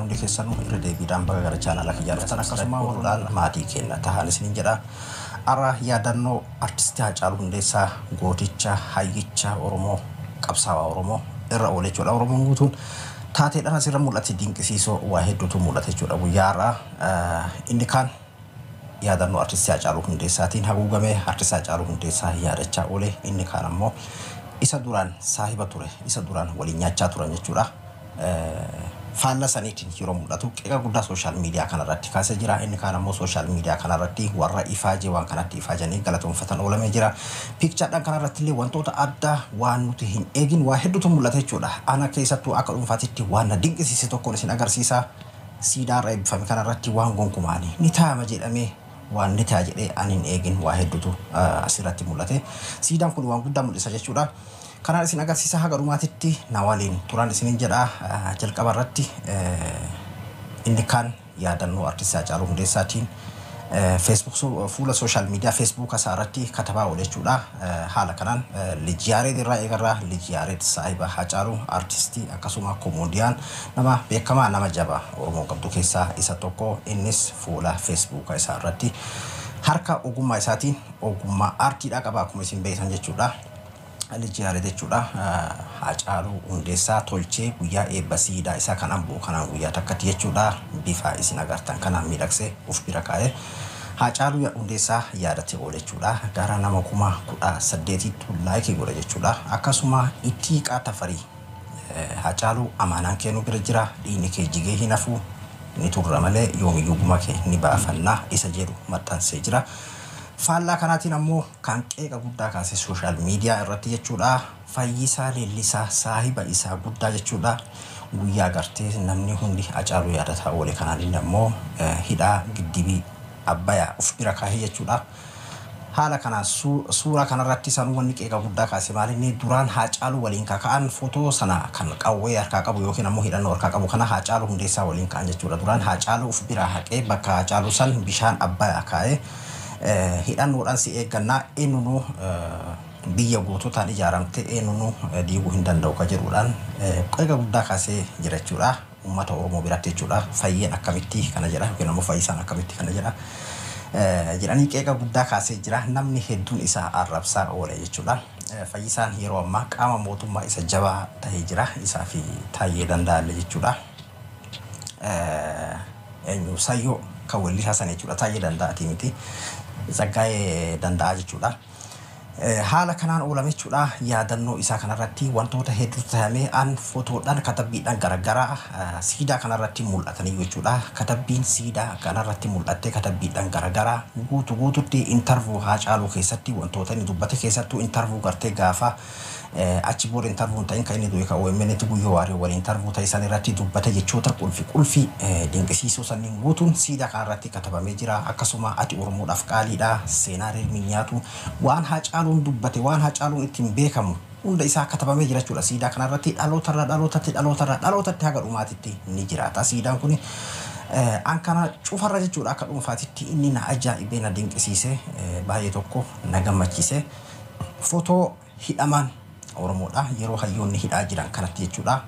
jirtan hundi keessanuu irra deebiidhaan bakka gara chaanala kiyyaarratan akkasuma waluudhaan maatii keenya tahaan isiniin jedha. Arra yaadannoo artistii Haacaaluu Hundeessaa gooticha hayyicha Oromoo qabsaawaa Oromoo irra oolee jechuudha. Oromoon guutuun taateedhaan asirra mul'ate dinqisiisoo waa hedduutu mul'ate jechuudha. Guyyaarraa inni kaan yaadannoo artistii Haacaaluu Hundeessaatiin haguugamee artistii Haacaaluu Hundeessaa yaadachaa oolee inni kaan ammoo isa duraan saahiba ture isa duraan waliin nyaachaa turan jechuudha. Faalla saniitiin yeroo mul'atu qeeqa guddaa sooshaal miidiyaa kanarratti kaasee jira. Inni kaan ammoo sooshaal miidiyaa kanarratti warra ifaajee waan kanatti ifaajanii galatoonfatan oolamee jira. Piikchaadhaan kanarratti illee wantoota addaa waan nuti hin eegin waa hedduutu mul'ate jechuudha. Ana keessattuu akka dhuunfaatitti waan na dinqisiise tokkoon isin agarsiisa. Siidaarra eebbifame kanarratti waan gonkumaanii ni taa'ama jedhamee waan ni ta'a jedhee ani hin eegin waa hedduutu asirratti mul'ate. Siidaan kun waan guddaa mul'isa jechuudha. Kanaan isin agarsiisa haga dhumaatitti na waliin turan isinin jedha. Jalqaba irratti inni kaan yaadannoo artistii Haacaaluu Hundeessaatiin Facebook fuula sooshaal miidiyaa Facebook isaarratti katabaa oole jechuudha. Haala kanaan Lijiyaareed irraa eegarraa Lijiyaareed saahiba Haacaaluu artistii akkasuma komoodiyaan nama beekamaa nama jabaa Oromoo qabdu keessaa isa tokko. Innis fuula Facebook isaarratti harka ogummaa isaatiin ogummaa aartiidhaa qaba akkuma isin beektan jechuudha. Lijiyaareed jechuudha. Haacaaluu Hundeessaa tolchee guyyaa eebba siidaa isaa kan amboo kanaan guyyaa takkatti jechuudha. Bifa isin agartan kanaan miidhagsee of bira kaa'ee Haacaaluu Hundeessaa yaadatee oole jechuudha. Gara nama 18,000 laayikii godhe jechuudha. Akkasuma Ittiiqaa Tafarii Haacaaluu amaanaan kennuu bira jira. Dhiigni kee jigee hin hafu ni turra malee yoomiyyuu guma kee ni baafannaa isa jedhu maxxansee jira. Faallaa kanaatiin ammoo kan qeeqa guddaa kaasee sooshaal miidiyaa irratti jechuudha. Fayyisaa Leellisaa saahiba isaa guddaa jechuudha. Guyyaa gartee namni hundi Haacaaluu yaadataa oole kanaan ammoo hidhaa giddibii Abbayyaa of bira kaahee jechuudha. Haala kanaan suuraa kanarratti sanuu wanni qeeqa guddaa kaasee maalinni duraan Haacaaluu waliin kaka'an footoo sana kan qawwee harkaa qabu yookiin ammoo hidhannoo harkaa qabu kana Haacaaluu Hundeessaa waliin ka'an jechuudha. Duraan Haacaaluu of bira haqee bakka Haacaaluu san bishaan Abbayyaa kaa'ee hidhannoodhaan si eeggannaa eenyuunu biyya guutuutaan ijaaramte eenyuunu diiguu hin danda'u ka jedhuudhaan qeeqa guddaa kaasee jira jechuudha. Uummata Oromoo biratti jechuudha. Fayyeen akkamitti kana jedha yookiin ammoo fayyisaan akkamitti kana jedha jedhanii qeeqa guddaa kaasee jira. Namni hedduun isaa arrabsaa oole jechuudha. Fayyisaan yeroo ammaa qaama mootummaa isa jabaa ta'ee jira. Isaa fi Taayyee Danda'aallee jechuudha. Eenyu Sayyoo kan Weellisaa sana jechuudha. Taayyee Danda'aatii miti. Tsaggaayee Danda'aa jechuudha. Haala kanaan oolame jechuudha. Yaadannoo isaa kanarratti wantoota hedduu ta'amee an footoodhaan katabbiidhaan garagaraa siidaa kanarratti mul'atanii jechuudha. Katabbiin siidaa kanarratti mul'attee katabbiidhaan garagaraa guutuutti intarvuu Haacaaluu keessatti wantoota inni dubbate keessattuu intarvuu gartee gaafa achi booda intarvuu ta'in kan inni du'e ka OMN guyyoo waarii waliin intarvuu ta'e san irratti dubbate jechoota qulfi dinqisiisoo sanniin guutuun siidaa kanarratti katabamee jira. Akkasuma ati Oromoodhaaf qaaliidha seenaa reelmi nyaatu waan Haacaaluun dubbate waan Haacaaluun ittiin beekamu hunda isaa katabamee jira jechuudha. Siidaa kanarratti dhalootatti haga dhumaatitti ni jiraata. Siidaan kun an kana cufarra jechuudha. Akka dhuunfaatitti inni na ajaa'ibee na dinqisiise baay'ee tokko na gammachiise. Footoo hidhamaan Oromoodha yeroo hayyoonni hidhaa jiran kanatti jechuudha.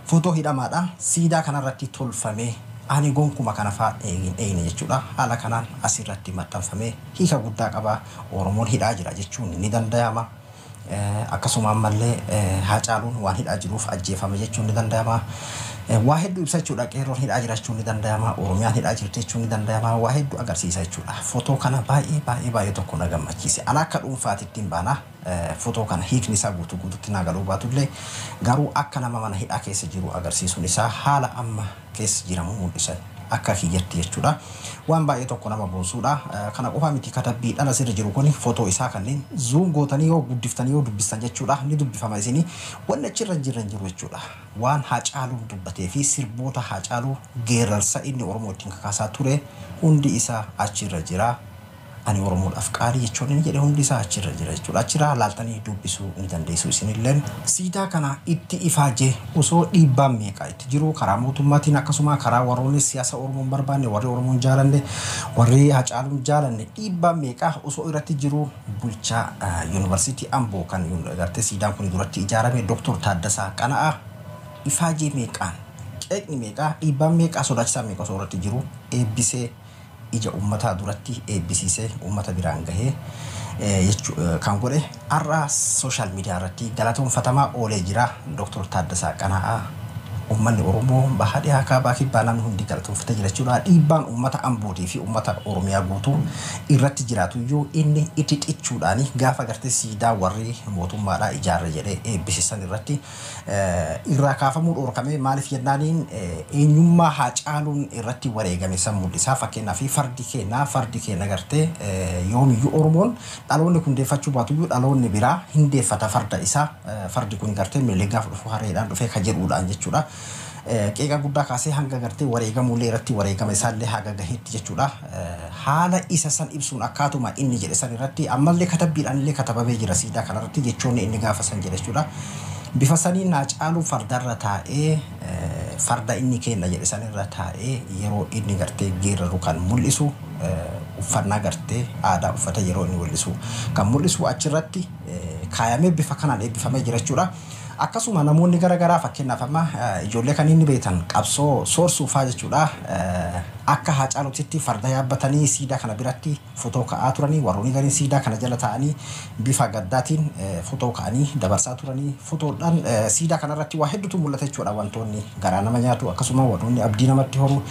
Footoo hidhamaadha siidaa kanarratti tolfamee ani gonkuma kana fa'aa eegine jechuudha. Haala kanaan asirratti maxxanfamee hiika guddaa qaba. Oromoon hidhaa jira jechuun ni danda'ama. Akkasuma ammallee Haacaaluun waan hidhaa jiruuf ajjeefame jechuun ni danda'ama. Waa hedduu ibsa jechuudha. Qeerroon hidhaa jira jechuun ni danda'ama. Oromiyaan hidhaa jirti jechuun ni danda'ama. Waa hedduu agarsiisa jechuudha. Footoo kana baay'ee tokko na gammachiise. Ana akka dhuunfaatitti hin baana. Footoo kana hiikni isaa guutuutti na galuu baatullee garuu akka nama mana hidhaa keessa jiru agarsiisuun isaa haala amma keessa jiramu mul'isan akka kiyyatti jechuudha. Waan baay'ee tokko nama boonsuudha. Kana qofa miti katabbiidhaan asirra jiru kun footoo isaa kanneen zuum gootanii yoo guddiftanii yoo dubbistan jechuudha. Ni dubbifama isinii wanni achirra jiran jiru jechuudha. Waan Haacaaluu dubbatee fi sirboota Haacaaluu geerarsa inni Oromoo ittiin kakaasaa ture hundi isaa achirra jira. Ani Oromoodhaaf qaalii jechuun inni jedhe hundi isaa achirra jira jechuudha. Achirraa laaltanii dubbisuu ni dandeessu isinillee. Siidaa kana itti ifaajee osoo dhiibbaan meeqa itti jiru karaa mootummaatiin akkasuma karaa warroonni siyaasa Oromoon barbaanne warri Oromoon jaalanne warri Haacaaluun jaalanne dhiibbaan meeqa osoo irratti jiru bulchaa Yuunivarsiitii Amboo kan gartee siidaan kun duratti ijaarame Dr. Taaddasaa Qana'aa ifaajee meeqaan qeeqni meeqa dhiibbaan meeqa sodaachisaa meeqa soorratti jiru eebbisee ija uummataa duratti eebbisiisee uummata biraan gahee kan godhe har'a sooshaal miidiyaa irratti galatoonfatamaa oolee jira Dr. Taaddasaa Qana'aa ummanni Oromoo bahadhi akka baaki balan hundi galatoonfate jira jechuudha dhiibbaan uummata Ambootii fi uummata Oromiyaa guutuu irratti jiraatu iyyuu inni itti xichuudhaani gaafa gartee siidaa warri mootummaadhaa ijaarre jedhee eebbisiisan irratti irraa kaafamuu dhorkamee maaliif jennaaniin eenyummaa Haacaaluun irratti wareegame san mul'isaa fakkeenyaaf fardi keenya gartee yoomiyyuu Oromoon dhaloonni kun deeffachuu baatu iyyuu dhaloonni biraa hin deeffata farda isaa fardi kun gartee miiligaaf dhufu hareedhaan dhufee ka jedhuudhaan jechuudha qeeqa guddaa kaasee hanga gartee wareegamuullee irratti wareegame isaallee haga gaheetti jechuudha haala isa san ibsuun akkaatuma inni jedhe san irratti ammallee katabbiidhaan illee katabamee jira siidaa kanarratti jechoonni inni gaafa san jedhe jechuudha bifa saniin Haacaaluu fardarra taa'ee farda inni kenna jedhe san irra taa'ee yeroo inni gartee geeraru kan mul'isu uffannaa gartee aadaa uffata yeroo inni mul'isu kan mul'isu achirratti kaayamee bifa kanaan eebbifamee jira jechuudha akkasuma namoonni garaagaraa fakkeenyaaf amma ijoollee kan inni beekan qabsoo soorsuufaa jechuudha akka Haacaaluutti farda yaabbatanii siidaa kana biratti footoo ka'aa turanii warroonni gariin siidaa kana jala taa'anii bifa gaddaatiin footoo ka'anii dabarsaa turanii footoodhaan siidaa kanarratti waa hedduutu mul'ata jechuudha wantoonni garaa nama nyaatu akkasuma warroonni abdii namatti horu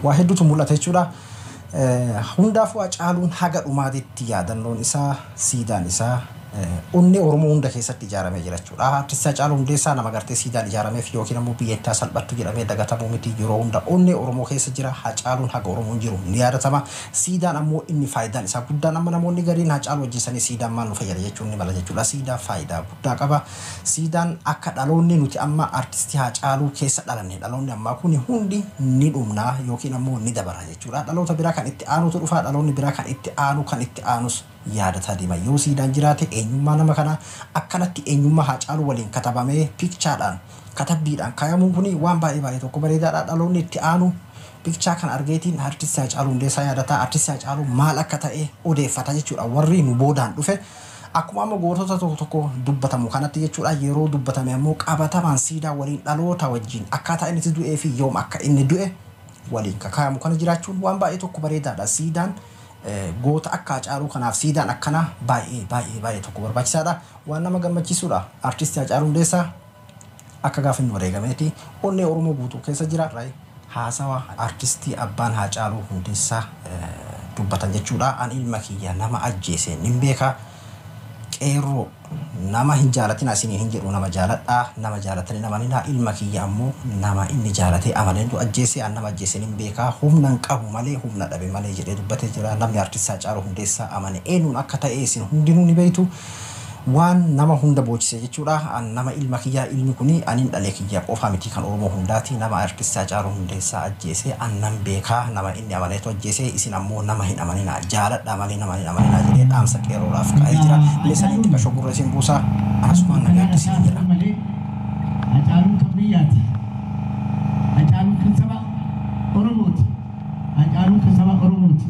waa hedduutu mul'ata jechuudha hundaafuu Haacaaluun haga dhumaatitti yaadannoon isaa siidaan isaa onni Oromoo hunda keessatti ijaaramee jira jechuudha. Artisti Haacaaluu Hundeessaa nama gartee siidaan ijaarameef yookiin immoo biyyattaa salphattu jedhamee dagatamuu miti yeroo hunda onni Oromoo keessa jira Haacaaluun haga Oromoon jiru ni yaadatama. Siidaan ammoo inni faayidaan isaa guddaan amma namoonni gariin Haacaaluu hojjetanii siidaan maal nu fayyada jechuun ni mala jechuudha. Siidaan faayidaa guddaa qaba. Siidaan akka dhaloonni nuti amma artisti Haacaaluu keessa dhalanne dhaloonni ammaa kun hundi ni dhumnaa yookiin ammoo ni dabara jechuudha. Dhaloota biraa kan itti aanutu dhufa dhaloonni biraa kan itti aanus yaadataa deema yoo siidaan jiraate eenyummaa nama kana akkanatti eenyummaa Haacaaluu waliin katabamee pikchaadhaan katabbiidhaan kaayamuun kuni waan baay'ee tokko bareedaadha dhaloonni itti aanu pikchaa kan argeetiin artisti Haacaaluu Hundeessaa yaadataa artisti Haacaaluu maal akka ta'e odeeffata jechuudha warri nu boodaan dhufe akkuma amma gootota tokko dubbatamu kanatti jechuudha yeroo dubbatame ammoo qabatamaan siidaa waliin dhaloota wajjin akkaataa inni du'ee fi yoom akka inni du'e waliin kakaayamu kana jiraachuun waan baay'ee tokko bareedaadha siidaan goota akka Haacaaluu kanaaf siidaan akkana baay'ee tokko barbaachisaadha waan nama gammachiisudha artisti Haacaaluu Hundeessaa akka gaafa inni wareegameeti onnee Oromoo guutuu keessa jira haasawa artisti abbaan Haacaaluu Hundeessaa dubbatan jechuudha an ilma kiyya nama ajjeese nin beeka qeerroo nama hin jaalatin asini hin jedhu nama jaaladha nama jaalatani nama nina ilma kiyya ammoo nama inni jaalate amalentu ajjeese an nama ajjeese nin beeka humnan qabu malee humna dhabe malee jedhee dubbatee jira namni artisti Haacaaluu Hundeessaa amane eenyuun akka ta'e isin hundinuu ni beektu waan nama hunda boochisee jechuudha an nama ilma kiyya ilmi kuni anin dhalee kiyya qofa miti kan Oromoo hundaati nama artisti Haacaaluu Hundeessaa ajjeese an nan beeka nama inni amaleetu ajjeese isin ammoo nama hin amanina jaaladha malee nama hin amanina jedhee dhaamsa qeerroodhaaf kaa'ee jira leesanii itti qashoo gurra isin buusaa asumaan nagaatti siin jira. Haacaaluun kan biyyaati Haacaaluun kan saba Oromooti Haacaaluun kan saba Oromooti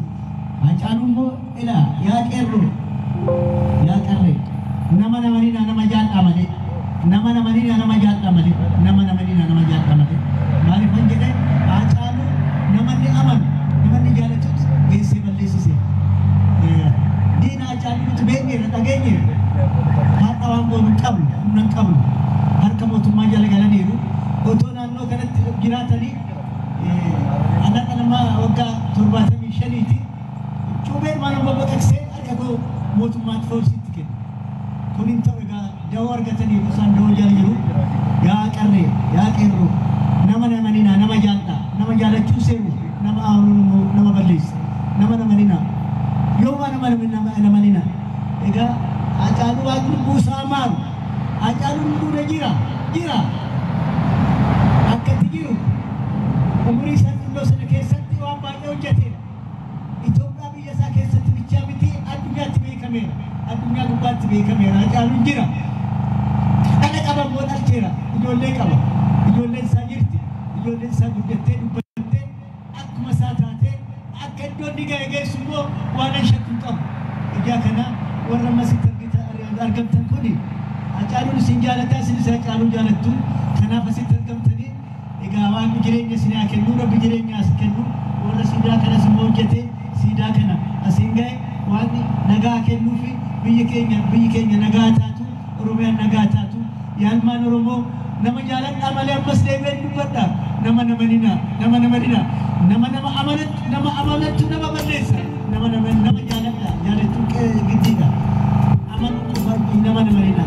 Haacaaluun immoo ilaa yaa qeerroo yaa qarree nama namanina nama jaadha malee nama namanina nama jaadha malee nama namanina nama jaadha malee maaliif kan jedhe Haacaaluu namanni amanu namanni jaalatutti geessee balleessise diina Haacaaluu nuti beekneerra dhageenyeerra har'a waan goonu qabnu humna qabnu harka mootummaa jala galaniiru otoo naannoo kanatti jiraatanii alaqa nama waggaa 75ti cuubeen mana baqaqsee harka mootummaatti foorsitti kenna kun hin ta'u egaa dawoo argatanii isaan dawoo jala jiru yaa qarree yaa qeerroo nama namanina nama jaadha nama jaalachuu seeru nama aanu nama balleessa nama namanina yoo nama namanina egaa Haacaaluu Waaqni buusaa maalu Haacaaluun duudha jira akkatti jiru umurii isaa xinnoo sana keessatti waan baay'ee hojjeteera Itoophiyaa biyya isaa keessatti bichaa miti addunyaatti beekameera addunyaa gubbaatti beekameera Haacaaluun jira dhala qaba moo dhalcheera ijoollee qaba ijoolleen isaa jirti ijoolleen isaa guddattee dubbattee akkuma isaa taatee akka iddoon ni ga'e geessu immoo waan shakku qabu egaa kana warra masitti argamtan kuni Haacaaluun isin jaalataa isin Haacaaluun jaalattu kanaaf asitti argamtanii egaa waan jireenya sinaa kennu rabbi jireenya as kennu warra siidaa kana simmoo hojjete siidaa kana asiin ga'e waan nagaa kennuu fi biyyi keenya nagaa taatu oromiyaan nagaa taatu yaalmaan oromoo nama jaaladhaa malee ammas deebi'een dubbadha nama amanina nama amanattu nama balleessa nama jaaladhaa jaalattuu giddiidha amanu nama amanina